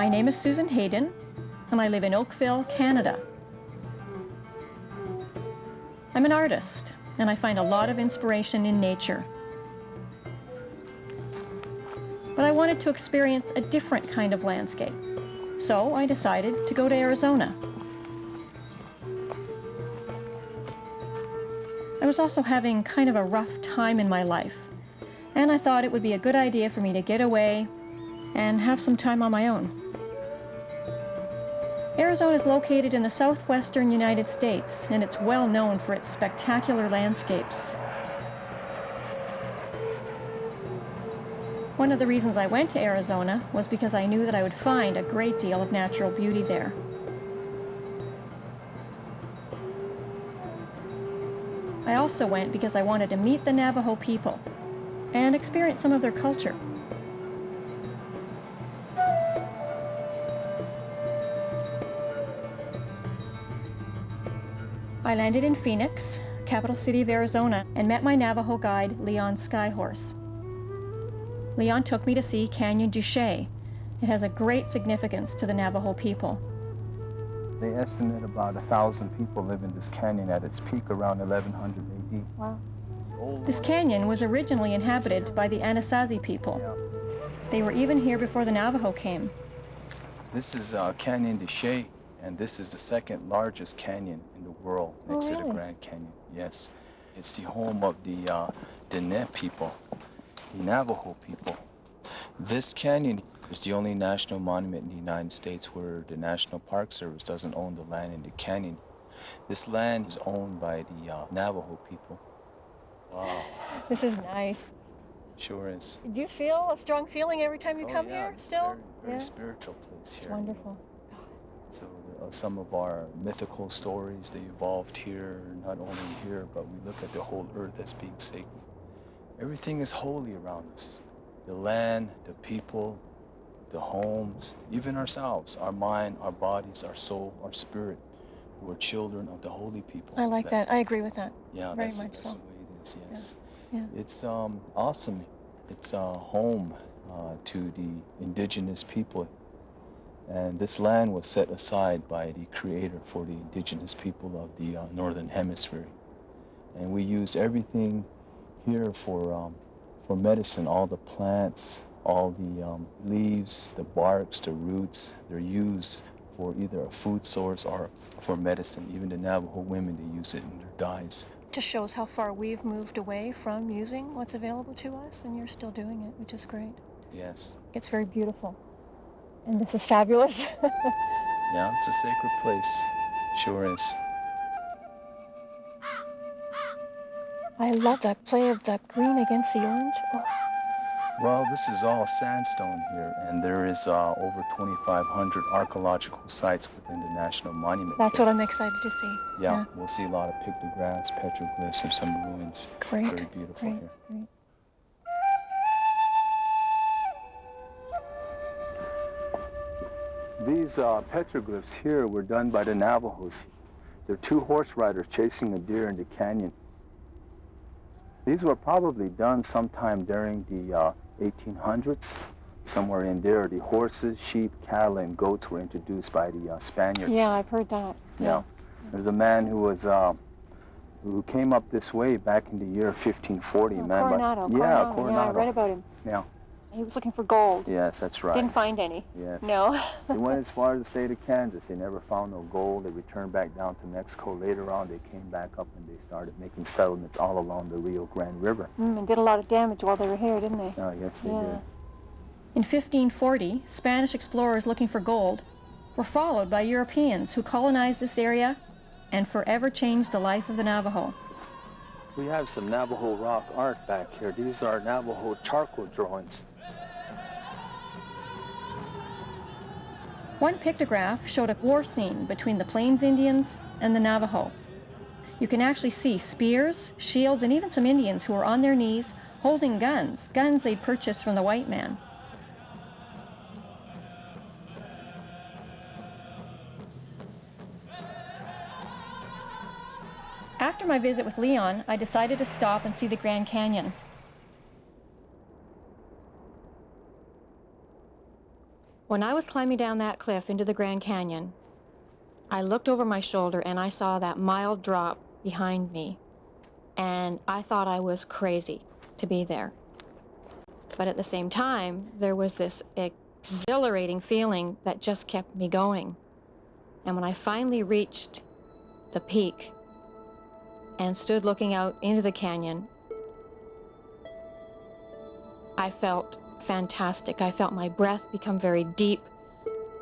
My name is Susan Hayden, and I live in Oakville, Canada. I'm an artist, and I find a lot of inspiration in nature. But I wanted to experience a different kind of landscape, so I decided to go to Arizona. I was also having kind of a rough time in my life, and I thought it would be a good idea for me to get away and have some time on my own. Arizona is located in the southwestern United States, and it's well known for its spectacular landscapes. One of the reasons I went to Arizona was because I knew that I would find a great deal of natural beauty there. I also went because I wanted to meet the Navajo people and experience some of their culture. I landed in Phoenix, capital city of Arizona, and met my Navajo guide, Leon Skyhorse. Leon took me to see Canyoun de Chelly. It has a great significance to the Navajo people. They estimate about 1,000 people live in this canyon at its peak around 1100 AD. Wow. This canyon was originally inhabited by the Anasazi people. They were even here before the Navajo came. This is Canyoun de Chelly, and this is the second largest canyon in the world next to the Grand Canyon. Yes, it's the home of the Diné people, the Navajo people. This canyon is the only national monument in the United States where the National Park Service doesn't own the land in the canyon. This land is owned by the Navajo people. Wow. This is nice. Sure is. Do you feel a strong feeling every time you come here still? Very spiritual place here. It's wonderful. So some of our mythical stories, they evolved here, not only here, but we look at the whole earth as being sacred. Everything is holy around us. The land, the people, the homes, even ourselves, our mind, our bodies, our soul, our spirit, who are children of the holy people. I like that. I agree with that. Yeah, very that's much so. the way it is, yes. Yeah. It's awesome. It's home to the indigenous people. And this land was set aside by the Creator for the indigenous people of the Northern Hemisphere. And we use everything here for medicine, all the plants, all the leaves, the barks, the roots. They're used for either a food source or for medicine. Even the Navajo women, they use it in their dyes. Just shows how far we've moved away from using what's available to us, and you're still doing it, which is great. Yes. It's very beautiful. And this is fabulous. Yeah, it's a sacred place. Sure is. I love the play of the green against the orange. Oh. Well, this is all sandstone here, and there is over 2,500 archaeological sites within the National Monument. That's what I'm excited to see. Yeah, we'll see a lot of pictographs, petroglyphs, and some ruins. Great. Very beautiful here. Great. These petroglyphs here were done by the Navajos. They're two horse riders chasing a deer in the canyon. These were probably done sometime during the 1800s, somewhere in there. The horses, sheep, cattle, and goats were introduced by the Spaniards. Yeah, I've heard that. Yeah. There's a man who was who came up this way back in the year 1540. Coronado. Yeah, Coronado. Yeah, I read about him. Yeah. He was looking for gold. Yes, that's right. Didn't find any. Yes. No. They went as far as the state of Kansas. They never found no gold. They returned back down to Mexico. Later on, they came back up and they started making settlements all along the Rio Grande River. And did a lot of damage while they were here, didn't they? Oh, yes, they did. In 1540, Spanish explorers looking for gold were followed by Europeans who colonized this area and forever changed the life of the Navajo. We have some Navajo rock art back here. These are Navajo charcoal drawings. One pictograph showed a war scene between the Plains Indians and the Navajo. You can actually see spears, shields, and even some Indians who were on their knees holding guns they'd purchased from the white man. After my visit with Leon, I decided to stop and see the Grand Canyon. When I was climbing down that cliff into the Grand Canyon, I looked over my shoulder and I saw that mild drop behind me, and I thought I was crazy to be there. But at the same time, there was this exhilarating feeling that just kept me going. And when I finally reached the peak and stood looking out into the canyon, I felt fantastic. I felt my breath become very deep.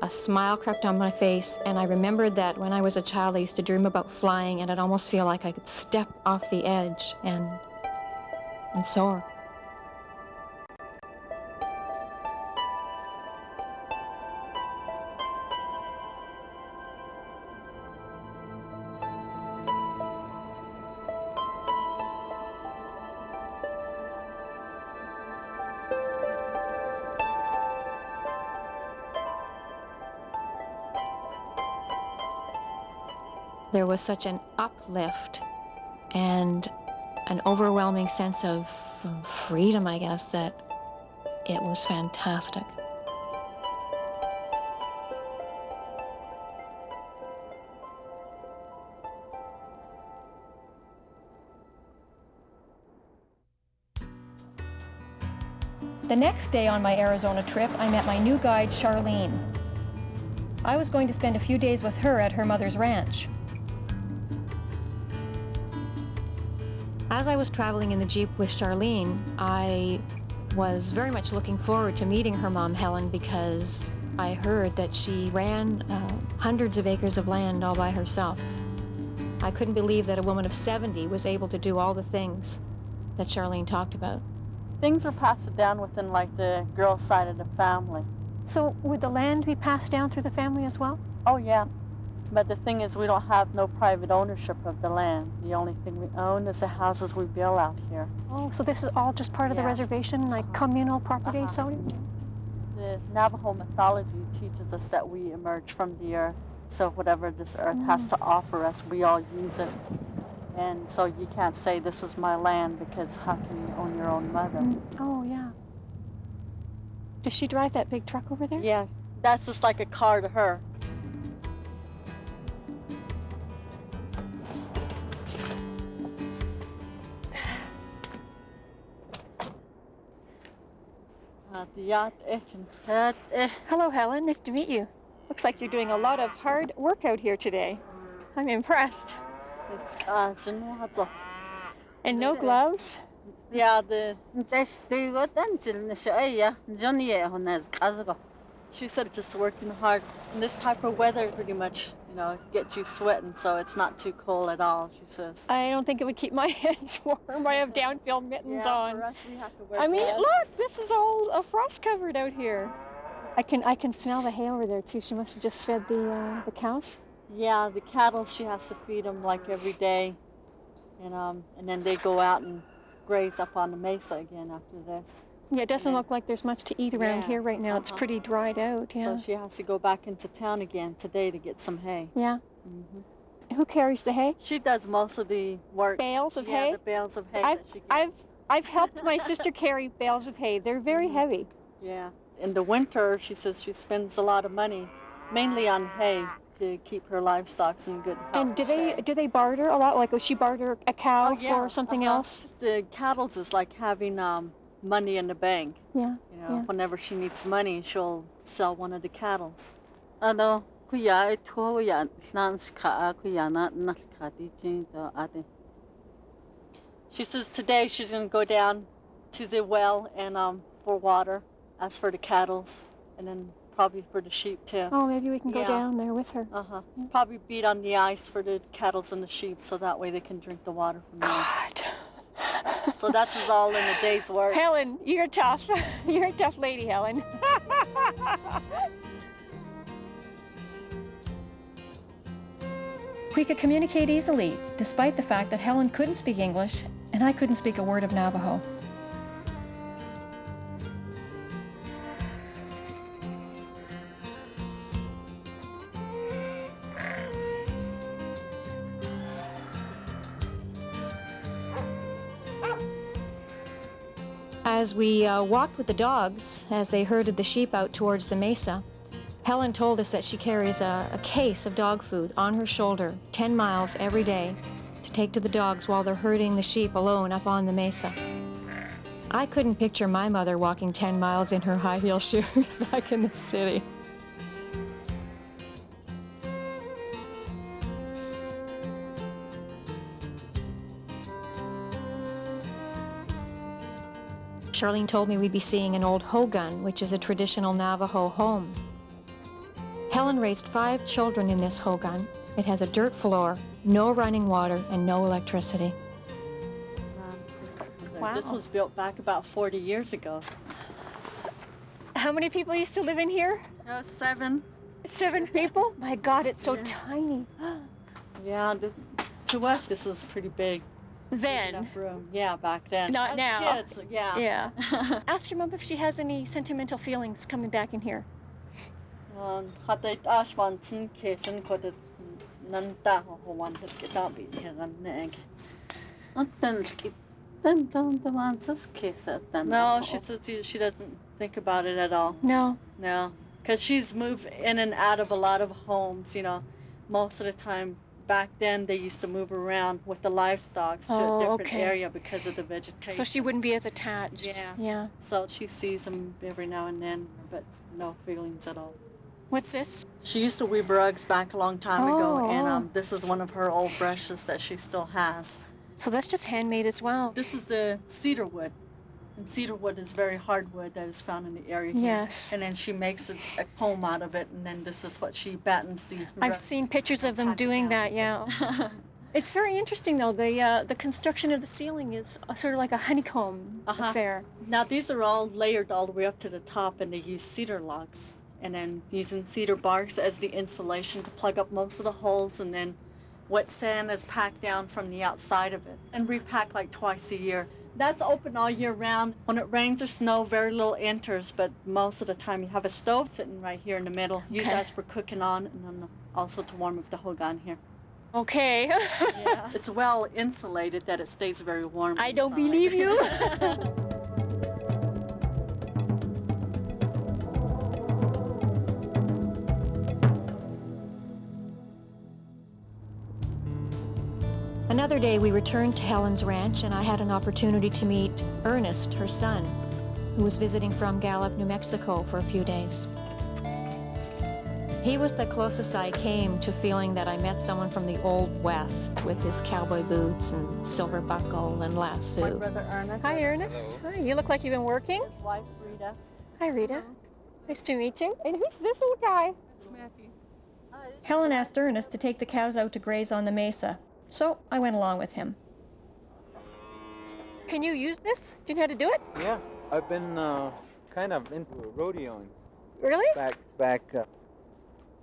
A smile crept on my face, and I remembered that when I was a child, I used to dream about flying, and I'd almost feel like I could step off the edge and soar. There was such an uplift and an overwhelming sense of freedom, I guess, that it was fantastic. The next day on my Arizona trip, I met my new guide, Charlene. I was going to spend a few days with her at her mother's ranch. As I was traveling in the Jeep with Charlene, I was very much looking forward to meeting her mom, Helen, because I heard that she ran hundreds of acres of land all by herself. I couldn't believe that a woman of 70 was able to do all the things that Charlene talked about. Things are passed down within like the girl's side of the family. So would the land be passed down through the family as well? Oh yeah, but the thing is we don't have no private ownership of the land. The only thing we own is the houses we build out here. Oh, so this is all just part of the reservation, like communal property, so? The Navajo mythology teaches us that we emerge from the earth. So whatever this earth has to offer us, we all use it. And so you can't say this is my land, because how can you own your own mother? Oh, yeah. Does she drive that big truck over there? Yeah, that's just like a car to her. Hello, Helen. Nice to meet you. Looks like you're doing a lot of hard work out here today. I'm impressed. And no gloves? Yeah, she said just working hard. In this type of weather, pretty much, gets you sweating, so it's not too cold at all, she says. I don't think it would keep my hands warm. I have down-filled mittens on. For us, we have to wear I mean, gloves. look, this is all frost-covered out here. I can smell the hay over there, too. She must have just fed the cows. Yeah, the cattle, she has to feed them like every day. And then they go out and graze up on the Mesa again after this. Yeah, it doesn't look like there's much to eat around here right now. It's pretty dried out, yeah. So she has to go back into town again today to get some hay. Yeah. Who carries the hay? She does most of the work. Bales of hay? Yeah, the bales of hay that she gets. I've helped my sister carry bales of hay. They're very heavy. Yeah. In the winter, she says she spends a lot of money, mainly on hay, to keep her livestock in good health. And do they barter a lot? Like, would she barter a cow for something else? The cattle is like having money in the bank. Yeah. Whenever she needs money, she'll sell one of the cattle. She says today she's going to go down to the well and for water, as for the cattle, and then probably for the sheep too. Oh, maybe we can go down there with her. Yeah. Probably beat on the ice for the cattle and the sheep, so that way they can drink the water from there. God. So that's all in a day's work. Helen, you're tough. You're a tough lady, Helen. We could communicate easily, despite the fact that Helen couldn't speak English and I couldn't speak a word of Navajo. As we walked with the dogs, as they herded the sheep out towards the mesa, Helen told us that she carries a case of dog food on her shoulder 10 miles every day to take to the dogs while they're herding the sheep alone up on the mesa. I couldn't picture my mother walking 10 miles in her high heel shoes back in the city. Charlene told me we'd be seeing an old hogan, which is a traditional Navajo home. Helen raised 5 children in this hogan. It has a dirt floor, no running water, and no electricity. Wow. This was built back about 40 years ago. How many people used to live in here? 7. 7 people? My God, it's so tiny. Yeah, to us this is pretty big. Then? Enough room. Yeah, back then. Not As now. Kids, yeah. Yeah. Ask your mom if she has any sentimental feelings coming back in here. Hatay ashwansen kesen kodet nanta ho wanted get be here. No, she says she doesn't think about it at all. No. No, because she's moved in and out of a lot of homes, you know. Most of the time, back then, they used to move around with the livestock to a different area because of the vegetation. So she wouldn't be as attached. Yeah. Yeah. So she sees them every now and then, but no feelings at all. What's this? She used to weave rugs back a long time ago, Oh. and this is one of her old brushes that she still has. So that's just handmade as well. This is the cedar wood. And cedar wood is very hard wood that is found in the area here. Yes. And then she makes a comb out of it, and then this is what she battens the I've rug. seen pictures of them doing that, yeah. It's very interesting, though. The construction of the ceiling is sort of like a honeycomb affair. Now, these are all layered all the way up to the top, and they use cedar logs. And then using cedar barks as the insulation to plug up most of the holes, and then wet sand is packed down from the outside of it and repacked like twice a year. That's open all year round. When it rains or snow, very little enters, but most of the time you have a stove sitting right here in the middle. Use that for cooking on, and then also to warm up the hogan here. Okay. Yeah. It's well insulated that it stays very warm. I don't inside. believe you. Another day we returned to Helen's ranch, and I had an opportunity to meet Ernest, her son, who was visiting from Gallup, New Mexico for a few days. He was the closest I came to feeling that I met someone from the Old West with his cowboy boots and silver buckle and My lasso. brother Ernest. Hi, Ernest. Hi, you look like you've been working. His wife Rita. Hi, Rita. Nice to meet you. And who's this little guy? It's Matthew. Helen asked Ernest to take the cows out to graze on the mesa, so I went along with him. Can you use this? Do you know how to do it? Yeah, I've been kind of into rodeoing Really? back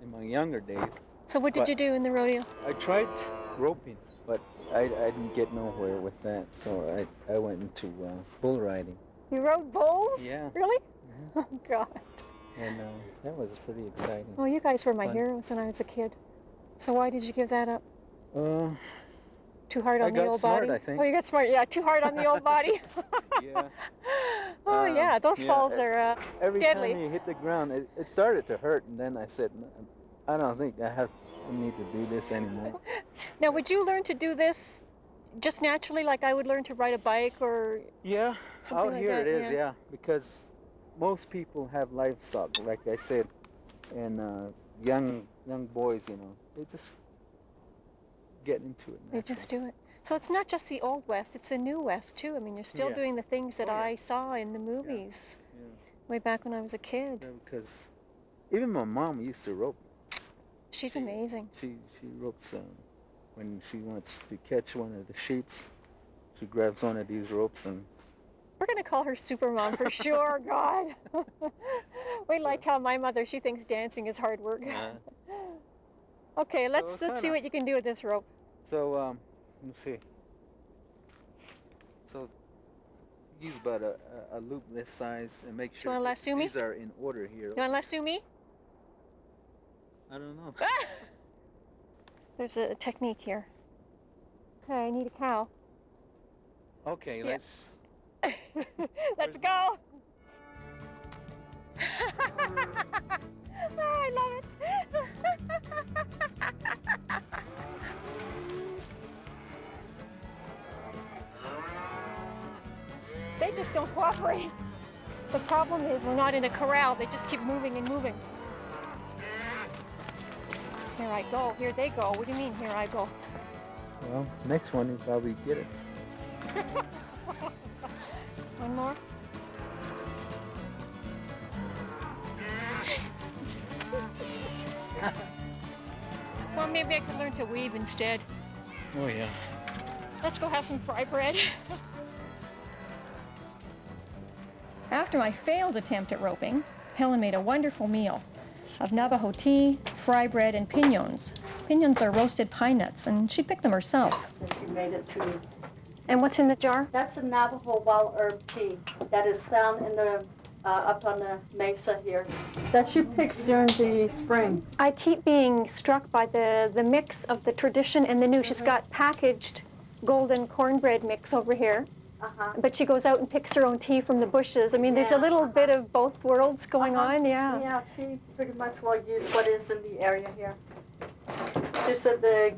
in my younger days. So what did you do in the rodeo? I tried roping, but I didn't get nowhere with that, so I went into bull riding. You rode bulls? Yeah. Really? Oh, God. And that was pretty exciting. Well, you guys were my Fun. heroes when I was a kid. So why did you give that up? Too hard I on the got old smart, body? I think. Oh, you got smart. Yeah, too hard on the old body. Yeah. Oh, yeah, those yeah, falls are Every deadly. time you hit the ground, it started to hurt, and then I said, I don't think I need to do this anymore. Now, would you learn to do this just naturally, like I would learn to ride a bike or... Yeah, Something out like here that, it is, yeah. yeah, because most people have livestock, like I said, and young boys, you know, they just get into it. They just do it. So it's not just the Old West, it's the New West, too. I mean, you're still Yeah. doing the things that Oh, yeah. I saw in the movies Yeah. way back when I was a kid. Yeah, because even my mom used to rope. She's amazing. She ropes when she wants to catch one of the sheeps. She grabs one of these ropes and. We're going to call her Supermom for sure, God. Wait till I tell my mother she thinks dancing is hard work. Okay, let's see kinda- what you can do with this rope. So let me see. So use about a loop this size and make sure wanna lasso me? these are in order here. You want to lasso me? I don't know. There's a technique here. Okay, I need a cow. Okay, Yeah. let's. Let's go. Oh, I love it. They just don't cooperate. The problem is we're not in a corral. They just keep moving and moving. Here I go. Here they go. What do you mean, here I go? Well, next one you probably get it. One more. Well, maybe I could learn to weave instead. Oh yeah. Let's go have some fry bread. After my failed attempt at roping, Helen made a wonderful meal of Navajo tea, fry bread, and piñons. Piñons are roasted pine nuts, and she picked them herself. And she made it to. And what's in the jar? That's a Navajo wild herb tea that is found in the up on the Mesa here. That she picks during the spring. I keep being struck by the mix of the tradition and the new. She's got packaged golden cornbread mix over here. But she goes out and picks her own tea from the bushes. I mean, there's a little bit of both worlds going on, yeah. Yeah, she pretty much will use what is in the area here. She said the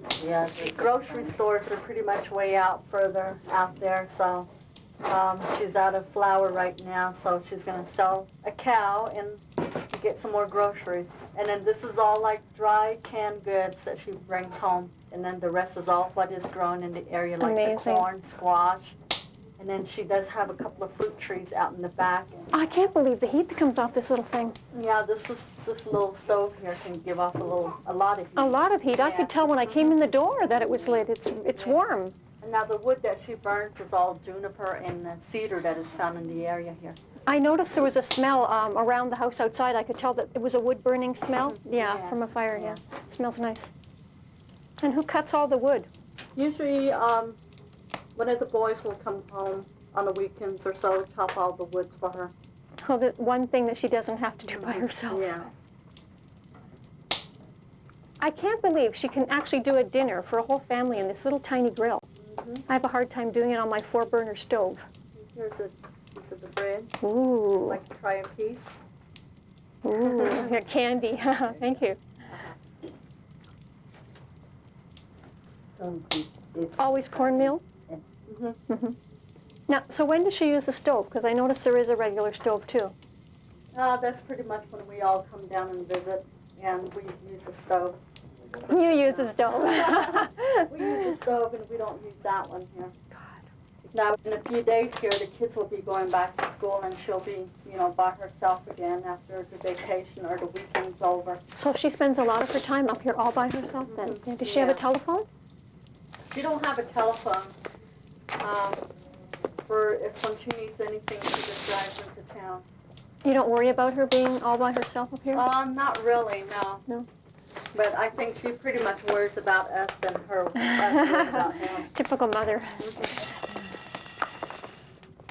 grocery stores are pretty much way out further out there, so she's out of flour right now, so she's going to sell a cow and get some more groceries. And then this is all like dry canned goods that she brings home, and then the rest is all what is grown in the area, like the corn, squash. And then she does have a couple of fruit trees out in the back. I can't believe the heat that comes off this little thing. Yeah, this little stove here can give off a lot of heat. A lot of heat. Yeah. I could tell when I came in the door that it was lit. It's warm. And now the wood that she burns is all juniper and cedar that is found in the area here. I noticed there was a smell around the house outside. I could tell that it was a wood burning smell. Yeah, from a fire, yeah. Smells nice. And who cuts all the wood? Usually, one of the boys will come home on the weekends or so, chop all the woods for her. Oh, the one thing that she doesn't have to do by herself. Yeah. I can't believe she can actually do a dinner for a whole family in this little tiny grill. I have a hard time doing it on my 4-burner stove. Here's a piece of the bread. Ooh. Like to try a piece? Ooh, candy. Thank you. Always cornmeal? Now, so when does she use the stove? Because I notice there is a regular stove too. That's pretty much when we all come down and visit, and we use the stove. You use the stove. We use the stove, and we don't use that one here. Now, in a few days here, the kids will be going back to school, and she'll be, by herself again after the vacation or the weekend's over. So she spends a lot of her time up here all by herself then? Yeah. Does she have a telephone? She don't have a telephone. When she needs anything, she just drives into town. You don't worry about her being all by herself up here? Not really, no. No. But I think she pretty much worries about us than her worries about him. Typical mother.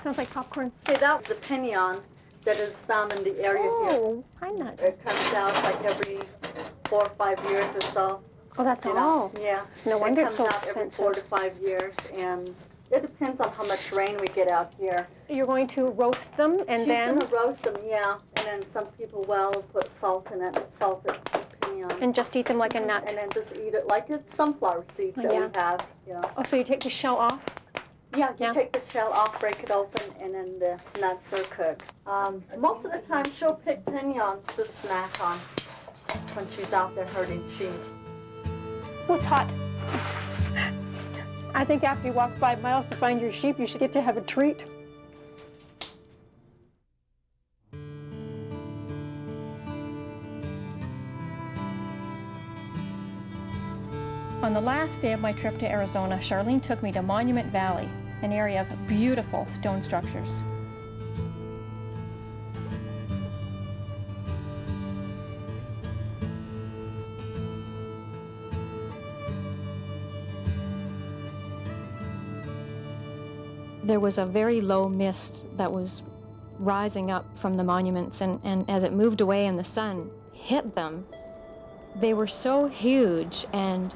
Sounds like popcorn. Hey, that was the pinyon that is found in the area here. Oh, pine nuts. It comes out like every 4 or 5 years or so. Oh, that's all? Yeah. No wonder it's so expensive. It comes out every 4 to 5 years, and it depends on how much rain we get out here. You're going to roast them and then? She's going to roast them, yeah. And then some people put salt in it, salted pinyon. And just eat them like a nut? And then just eat it like it's sunflower seeds that we have. Yeah. Oh, so you take the shell off? Yeah, you take the shell off, break it open, and then the nuts are cooked. Most of the time, she'll pick pinyons to snack on when she's out there herding sheep. Oh, it's hot. I think after you walk 5 miles to find your sheep, you should get to have a treat. On the last day of my trip to Arizona, Charlene took me to Monument Valley, an area of beautiful stone structures. There was a very low mist that was rising up from the monuments, and as it moved away and the sun hit them, they were so huge and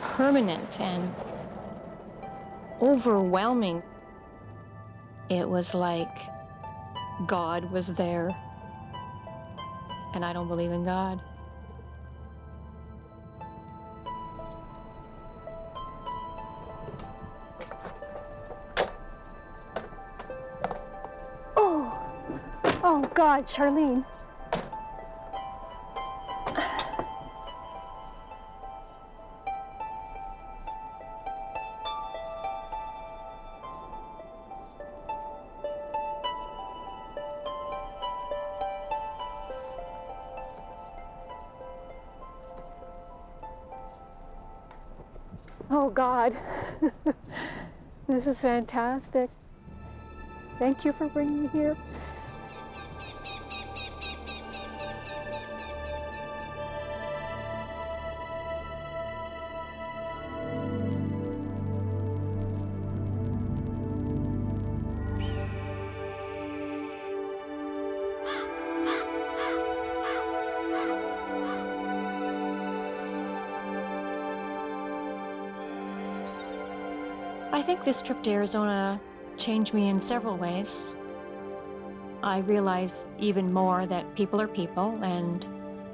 permanent and overwhelming. It was like God was there. And I don't believe in God. Oh God, Charlene. Oh God, this is fantastic. Thank you for bringing me here. I think this trip to Arizona changed me in several ways. I realized even more that people are people, and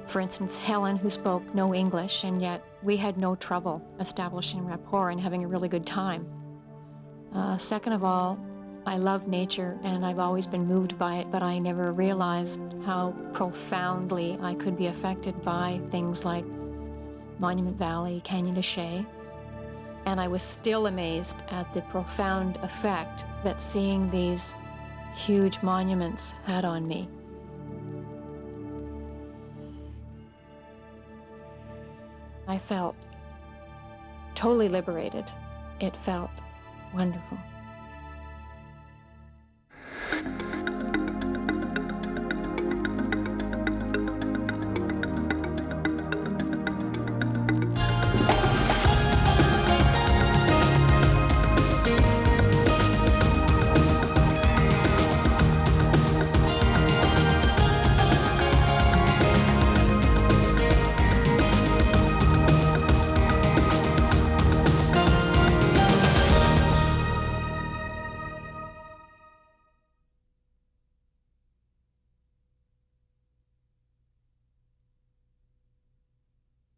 for instance, Helen, who spoke no English, and yet we had no trouble establishing rapport and having a really good time. Second of all, I love nature, and I've always been moved by it, but I never realized how profoundly I could be affected by things like Monument Valley, Canyoun de Chelly. And I was still amazed at the profound effect that seeing these huge monuments had on me. I felt totally liberated. It felt wonderful.